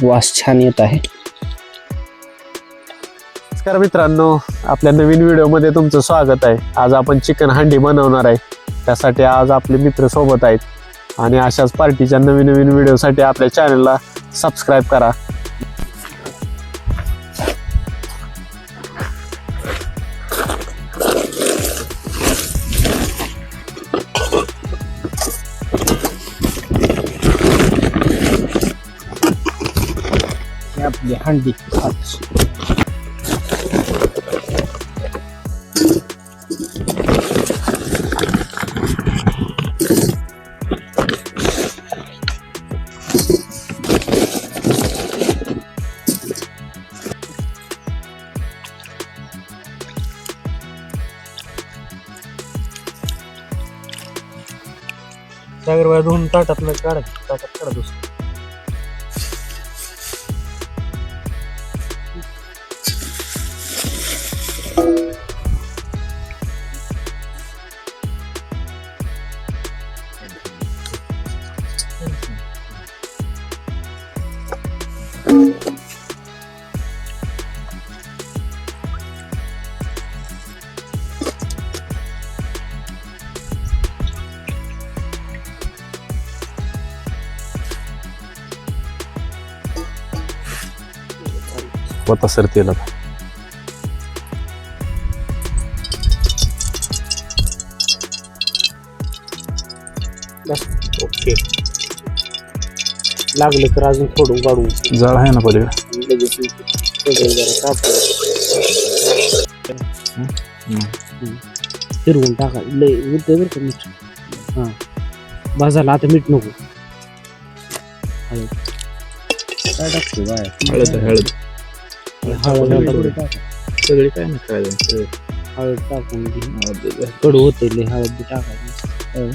वास छान येत आहे. नमस्कार मित्रांनो, आपल्या नवीन व्हिडिओमध्ये तुमचं स्वागत आहे. आज आपण चिकन हंडी बनवणार आहे. त्यासाठी आज आपले मित्र सोबत आहेत आणि अशाच पार्टीच्या नवीन नवीन व्हिडिओसाठी आपल्या चॅनलला सबस्क्राईब करा. आपली हंडी सागर बाय दोन ताटातलं काढा दुसरं. होता सर तेला ओके. लागलं तर अजून थोडं वाढवू. जळ आहे ना पलीकडे. लगेच जरा तापलं. फिरवून टाका. लय उरते बरं का मीठ. हां भाजायला आता मीठ नको. हळद काय टाकतो बाय? हळद सगळी काय नाही करायचं. हळद टाकून घे. कडू होते लय हळद बी टाकायची.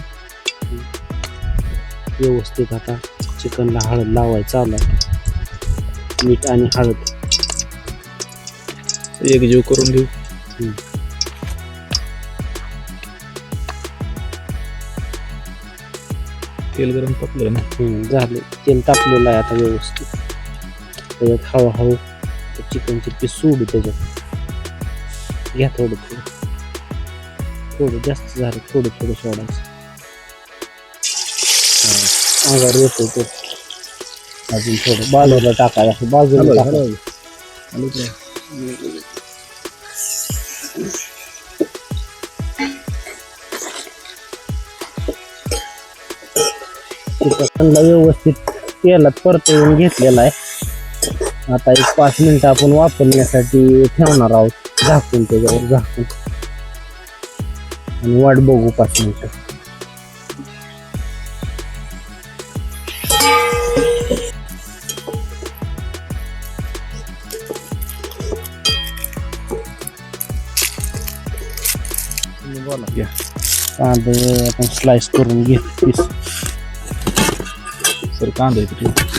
व्यवस्थित आता चिकनला हळद लावायचं चालू आहे. मीठ आणि हळद एकजीव करून घेऊ. तेल गरम तापलं ना. झाले. तेल तापलेलं आहे आता व्यवस्थित. त्याच्यात हळूहळू चिकनचे पीस सोडू त्याच्यात. घ्या थोडं जास्त झालं. थोडं सोडायचं. अंगावर येतो ते. अजून थोडं बाजूला टाकायचं. बाजूला चिकनला व्यवस्थित तेलात परतवून घेतलेला आहे. आता एक 5 मिनिटं आपण वापरण्यासाठी ठेवणार आहोत झाकून. त्याच्यावर झाकून आणि वाट बघू 5 मिनिटं. कांदे आपण स्लाइस करून घे पीस. सर कांदा आहे.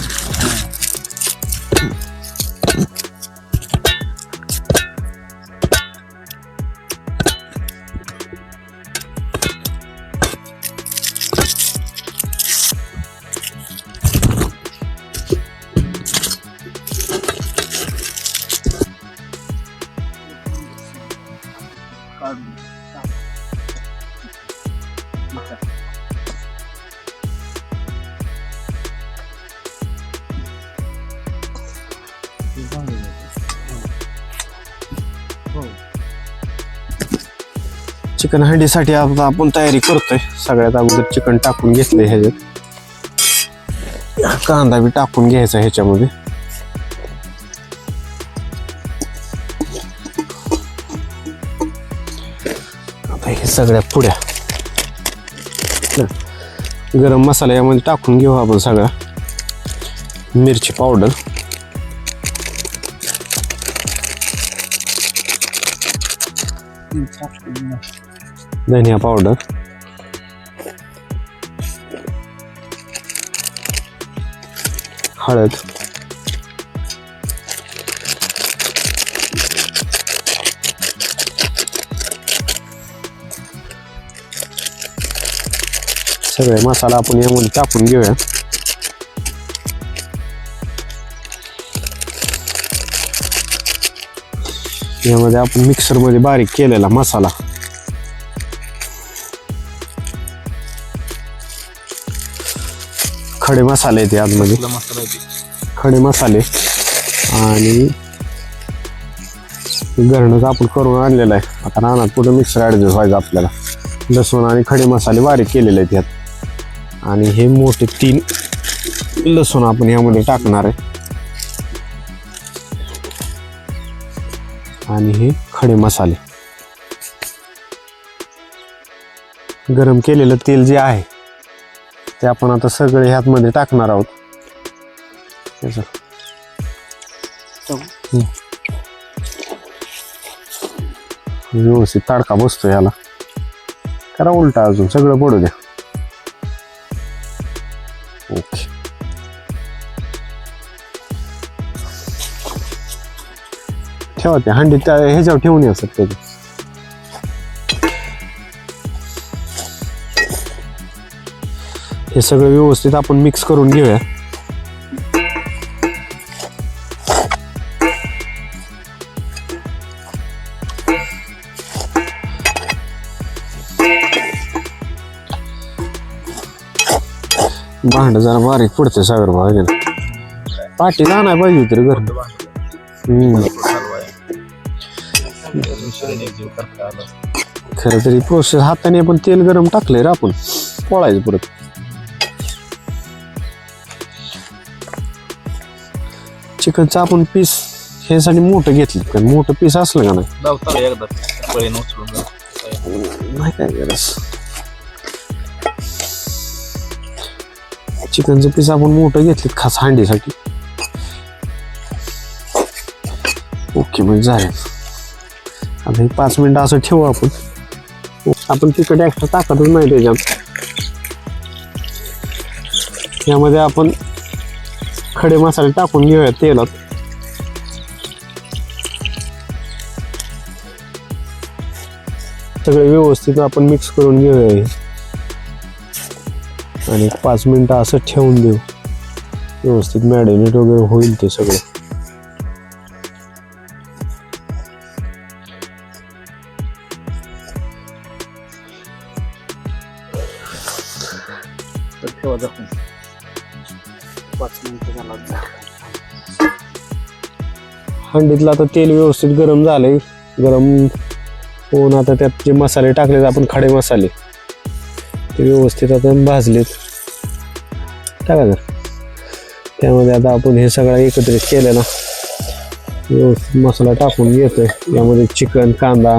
चिकन हंडीसाठी आता आपण तयारी करतोय. सगळ्यात अगोदर चिकन टाकून घेतलंय. ह्याच्यात कांदा बी टाकून घ्यायचा ह्याच्यामध्ये. आता हे सगळ्या पुड्या गरम मसाला यामध्ये टाकून घेऊ आपण सगळा. मिरची पावडर, धनिया पावडर, हळद, सगळे मसाला आपण यामध्ये टाकून घेऊया. यामध्ये आपण मिक्सरमध्ये बारीक केलेला मसाला, खडे मसाले येते आतमध्ये, आपला मसाला आहे ते. खडे मसाले आणि घरनंच आपण करून आणलेलं आहे. आता रानात कुठं मिक्सर ॲडजस्ट व्हायचं आपल्याला. लसूण आणि खडे मसाले बारीक केलेले आहेत यात आणि हे मोठे 3 लसूण आपण यामध्ये टाकणार आहे आणि हे खडे मसाले. गरम केलेलं तेल जे आहे ते आपण आता सगळे ह्यातमध्ये टाकणार आहोत. व्यवस्थित तडका बसतो याला. करा उलटा, अजून सगळं पडू द्या. ओके. ठेवा ते हंडी त्या ह्याच्यावर ठेवून या सर त्याची. हे सगळं व्यवस्थित आपण मिक्स करून घेऊया. भांड जरा बारीक पडते सागर भाऊ. पाठी जाणार पाहिजे होती रे घर. खरं तरी प्रोसेस हाताने पण तेल गरम टाकलंय रे आपण, पोळायचं परत. चिकनचं आपण पीस ह्यासाठी मोठं घेतलं, कारण मोठं पीस असलं का नाही लावता एकदा पळीनं उचलून जाऊ. नाही काय गरज. चिकनचं पीस आपण मोठं घेतलं खास हांडीसाठी. ओके म्हणजे झालं. आता हे 5 मिनिटं असं ठेवू आपण. आपण तिकडे एक्स्ट्रा टाकतच नाही त्याच्यात. यामध्ये आपण खडे मसाले टाकून घेऊया तेलात. सगळे व्यवस्थित आपण मिक्स करून घेऊया आणि 5 मिनिटं असं ठेवून देऊ. व्यवस्थित मॅरिनेट वगैरे होईल ते सगळं. तर ठेवा दाखवून. 5 मिनिटं झाला. हंडीतलं आता तेल व्यवस्थित गरम झालंय. गरम होऊन आता त्यात जे मसाले टाकलेत आपण, खडे मसाले, ते व्यवस्थित आता भाजलेत. टाका जर त्यामध्ये आता आपण हे सगळं एकत्रित केलेला व्यवस्थित मसाला टाकून घेतोय. यामध्ये चिकन, कांदा,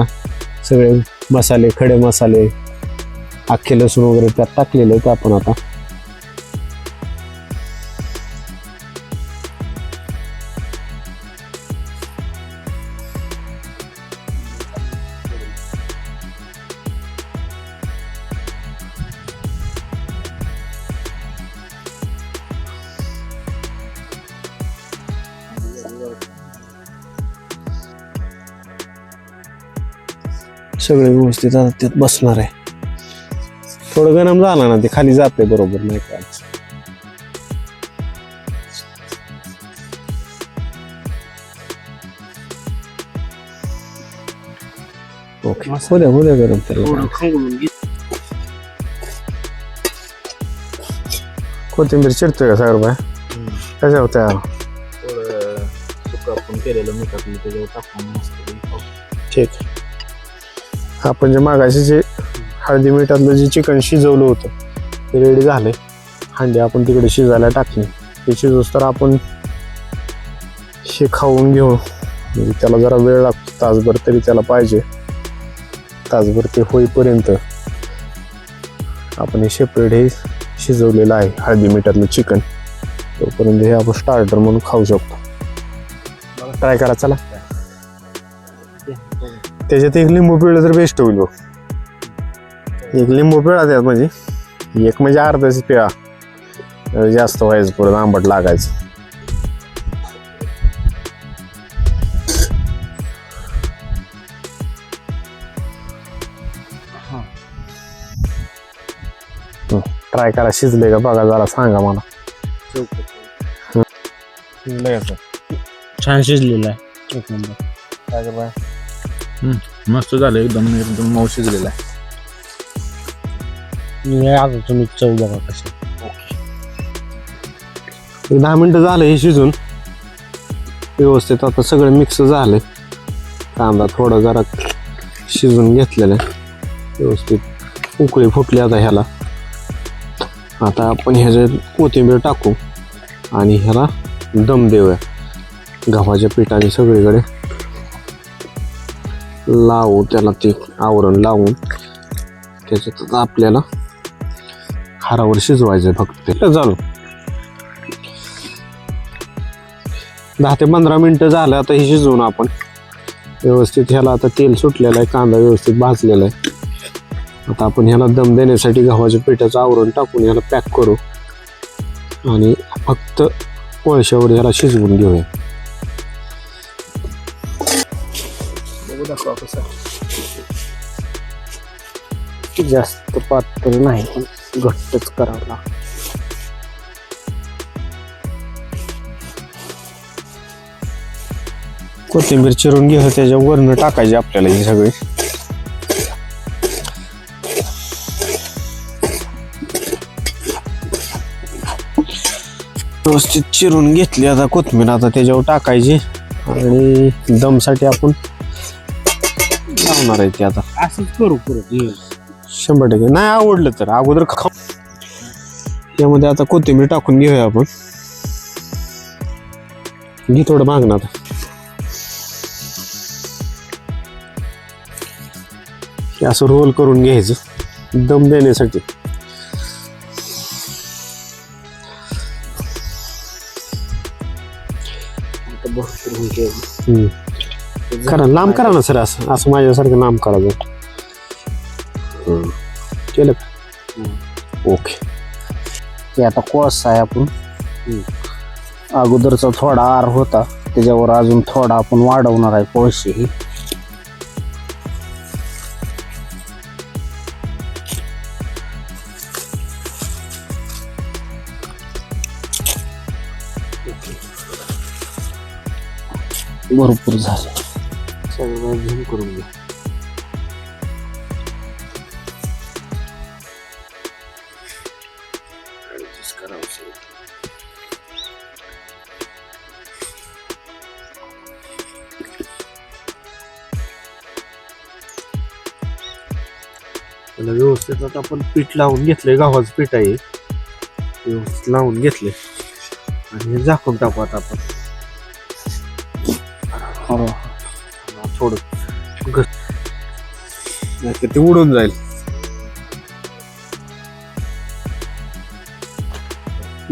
सगळे मसाले, खडे मसाले, अख्खे लसूण वगैरे त्यात टाकलेले आहेत आपण आता. सगळे व्यवस्थित आता त्यात बसणार आहे. थोडं गरम झालं ना ते खाली जाते बरोबर, नाही काय. ओके, हो द्या गरम त्याला. कोथिंबीर चिरतोय का सागर भाई? कशा होत्या? थोडं सुकं आपण केलेलं मीठ आपलं त्याच्यावर टाकून मस्त. ठीक. आपण जे मागाशी जे हळदी मिठातलं जे चिकन शिजवलं होतं ते रेडी झालंय. हांडी आपण तिकडे शिजायला टाकली. ते शिजोस तर आपण हे खाऊन घेऊ. म्हणजे त्याला जरा वेळ लागतो, तासभर तरी त्याला पाहिजे. तासभर ते होईपर्यंत आपण हे सेपरेट हे शिजवलेलं आहे हळदी मिठातलं चिकन. तोपर्यंत हे आपण स्टार्टर म्हणून खाऊ शकतो. ट्राय करा चला. त्याच्यात एक लिंबू पिळलं तर बेस्ट होईल. एक लिंबू पिळा त्यात, म्हणजे एक म्हणजे अर्धाच पिळा, जास्त व्हायचं परत आंबट लागायचं. ट्राय करा, शिजले का बघा जरा, सांगा मला. छान शिजलेलं आहे. एक नंबर. मस्त झालं, एकदम एकदम मऊ शिजलेला आहे. आता तुम्ही चव बघा कशी. 10 मिनिटं झालं हे शिजून व्यवस्थित. आता सगळं मिक्स झालं. कांदा थोडा जरा शिजून घेतलेला आहे व्यवस्थित. उकळी फुटली आता ह्याला. आता आपण ह्याच्यात कोथिंबीर टाकू आणि ह्याला दम देऊया. गव्हाच्या पिठाने सगळीकडे लावू, त्याला ते आवरण लावून त्याच्यात आपल्याला हारावर शिजवायचं फक्त. ते झालं. 10 ते 15 मिनिटं झालं आता हे शिजवून आपण व्यवस्थित. ह्याला आता तेल सुटलेलं आहे, कांदा व्यवस्थित भाजलेला आहे. आता आपण ह्याला दम देण्यासाठी गव्हाच्या पिठाचं आवरण टाकून ह्याला पॅक करू आणि फक्त कोळशावर ह्याला शिजवून घेऊया. बघू दाखवा कसं. जास्त पातळ नाही पण घट्टच करावं लागतं. कोथिंबीर चिरून घेऊ, त्याच्या वरनं टाकायची आपल्याला ही सगळी. व्यवस्थित चिरून घेतली आता कोथिंबीर. आता त्याच्यावर टाकायची आणि दमसाठी आपण लावणार आहे ते. आता असंच करू परत. 100% नाही आवडलं तर अगोदर खाऊ. यामध्ये आता कोथिंबीर टाकून घेऊया आपण. घे थोडं मागणं आता. हे असं रोल करून घ्यायचं दम देण्यासाठी. करा लांब करा ना सर. असं असं माझ्यासारखं लांब करायचं. केलं का? ओके. ते आता कोळसा आहे. आपण अगोदरचा थोडा आर होता त्याच्यावर अजून थोडा आपण वाढवणार आहे कोळशी ही. भरपूर झाले. सगळं झूम करून घ्या. त्याला व्यवस्थित आता आपण पीठ लावून घेतलंय. गव्हाचं पीठ आहे व्यवस्थित लावून घेतलंय आणि हे झाकून टाकू आता आपण. थोडं नाही ते उडून जाईल.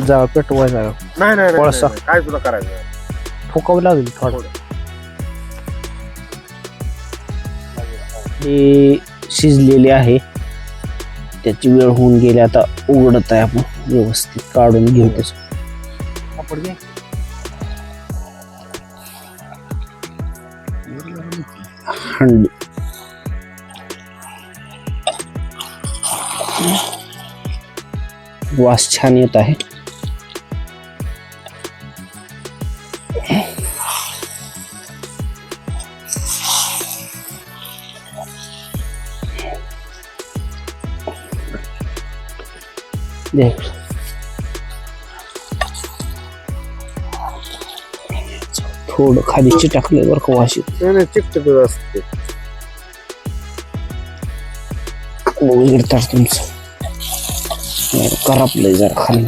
जाळ पेटवायचा. नाही कोळसा. काय तुला करायचं. फुकावं लागेल थोडं. हे शिजलेले आहे. त्याची वेळ होऊन गेली. आता उघडत आहे. आपण व्यवस्थित काढून घेऊ त्याच. हंडी वास छान येत आहे. देख थोडं खाली चिटकले बरं का वाशी. नाही चिकटक असते. गिरतात तुमचं करापलंय जरा खाली.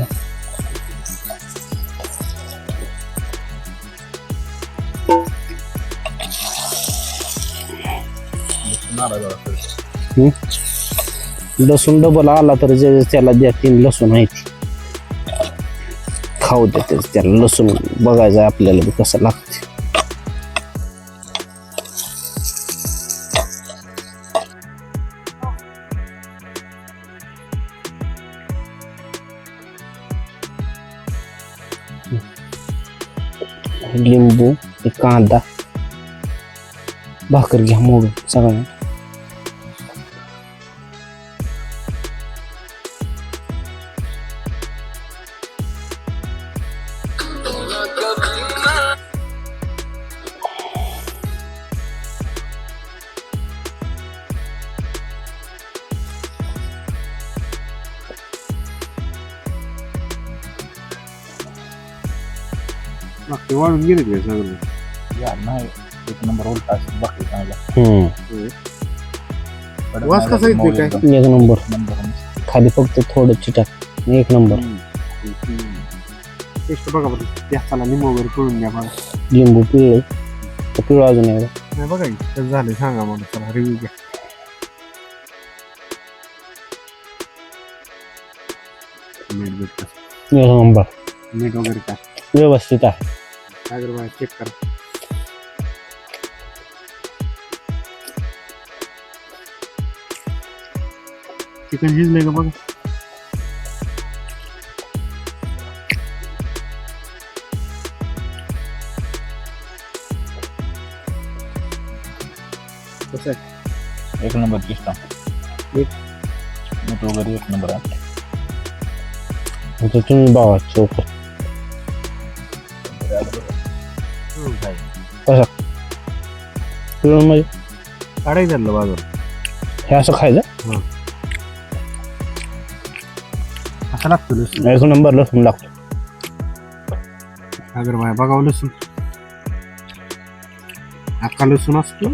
लसूण डबल आला तर त्याला द्या. 3 लसूण आहे ती खाऊ द्या. त्याला लसूण बघायचं आपल्याला बी कसं लागते. लिंबू, कांदा, भाकर घ्या मोडून सगळं. लागते वाढून गेले ते सगळं. या नाही एक नंबर उलटा असं बाकी चांगला वास कसा येतोय काय? एक नंबर नंबर खाली फक्त थोडं चिटक एक नंबर. टेस्ट बघा बरं त्याला लिंबू वगैरे पिळून घ्या बघा. लिंबू पिवळे तर पिवळा अजून आहे नाही बघा की कसं झालं सांगा मला चला रिव्ह्यू घ्या. मीठ बीठ कसं एक नंबर मीठ वगैरे काय व्यवस्थित आहे. काय कर चेक करा. चिकन शिजलंय का बघा. कसं आहे एक नंबर किस्ता मीठ. मीठ वगैरे एक नंबर आहे. आता तुम्ही बघा चौक कसा पिवळं म्हणजे काढायचं झालं बाजार हे असं खायचं. असं लागतं लसूण. एक नंबर लसूण लागतो. अगर बाय बघावं लसूण अख्खा लसूण असतो.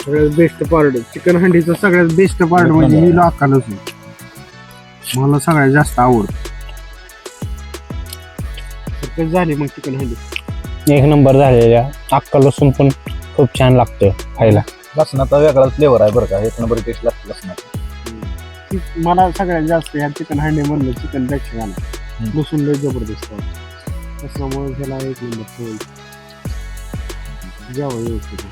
सगळ्यात बेस्ट पार्ट चिकन हंडीचं सगळ्यात बेस्ट पार्ट म्हणजे ही अख्खा लसूण मला सगळ्यात जास्त आवडतं. कशी झाली मग चिकन हंडी? एक नंबर झालेल्या अक्का लसूण पण खूप छान लागतं खायला. लसणाचा वेगळाच फ्लेवर आहे बरं का. एक नंबर टेस्ट लागते लसणाची. मला सगळ्यात जास्त ह्या चिकन हंडी मधलं चिकन पेक्षा झालं लसूण लय जबरदस्त आहे. त्याच्यामुळे त्याला एक नंबर जेव्हा व्यवस्थित